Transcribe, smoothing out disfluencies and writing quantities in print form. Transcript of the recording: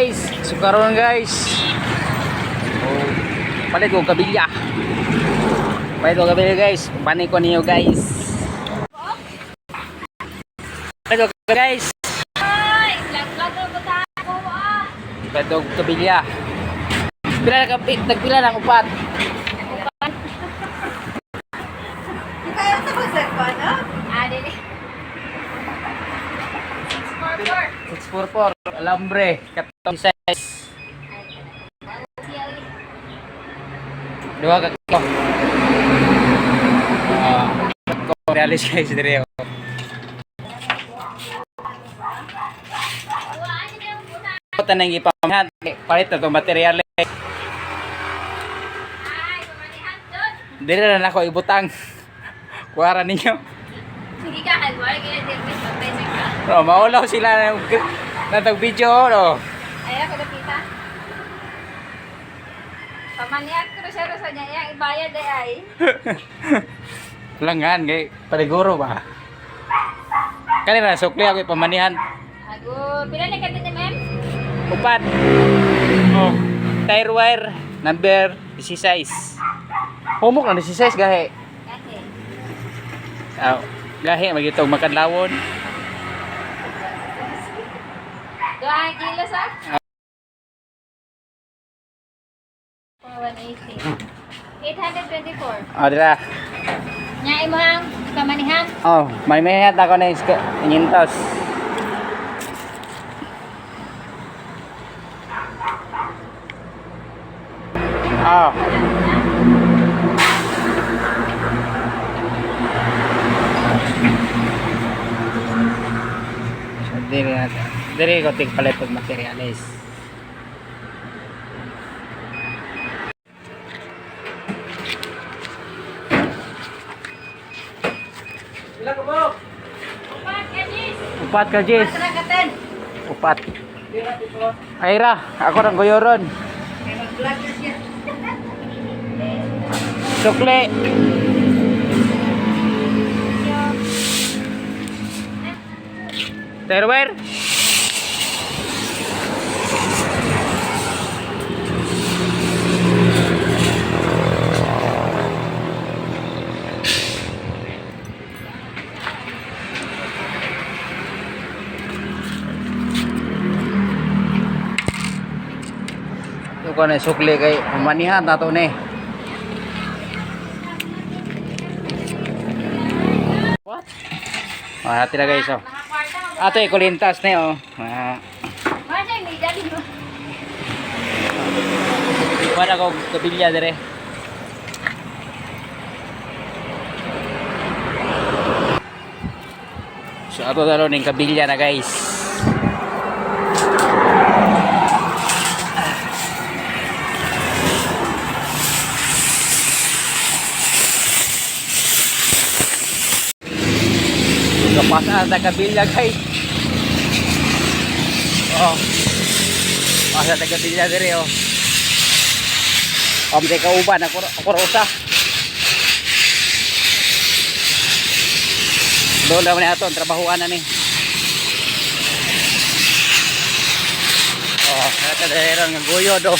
guys. So karon guys. Oh, palit ko kabilya. Palit ko kabilya guys. Panik ko niyo guys. Palit ko guys. Ay, lag-lag ko tayo ah. Palit ko kabilya. Pila na kapit, nagpila na upat. Kaya sa pagsagot, no? Dili. 644 alambre katong size. Dua ka ko. Ko realis guys dire. Tanang ipamahan palit na to material. Dire na nako ibutang. Kuwara ninyo. Sige ka, halwar, kaya din ka, pwede ka. Bro, maulaw sila ng video, no? Ay, ako nakita. Pamaniak ko siya sa niya, yung ibayad ay. Langan, kay paliguro ba? Kanina, sukli ako ipamanihan. Ago, pila na ka din, ma'am? Upat. Oh, tire wire, number 16. Humok na 16, gahe. Kasi. Oh, gahe, magitong makadlawon. 2 kilos ah? 180. 824. Oh, dila. Nyai mo ang kamanihan. Oh, may mehat ako na 500. Oh. Diri ko tig palit og materialis. Ilan ko mo? Upat ka Jis. Upat. Ayra, ako nang goyoron. Sukle. Terwer. Ito ko na sukli kay manihan na ito ni. What? Hati na guys oh. Ato ikulintas na oh. Masay, may dali mo. Wala ko kabilya dire. So ato dalo ning kabilya na guys. Pasal sa kabilya guys. Oh. Pasal sa kabilya dire oh. Omte kauban ako usa. Doon naman ato ang trabahuan na ni. Oh, kada nga guyo do.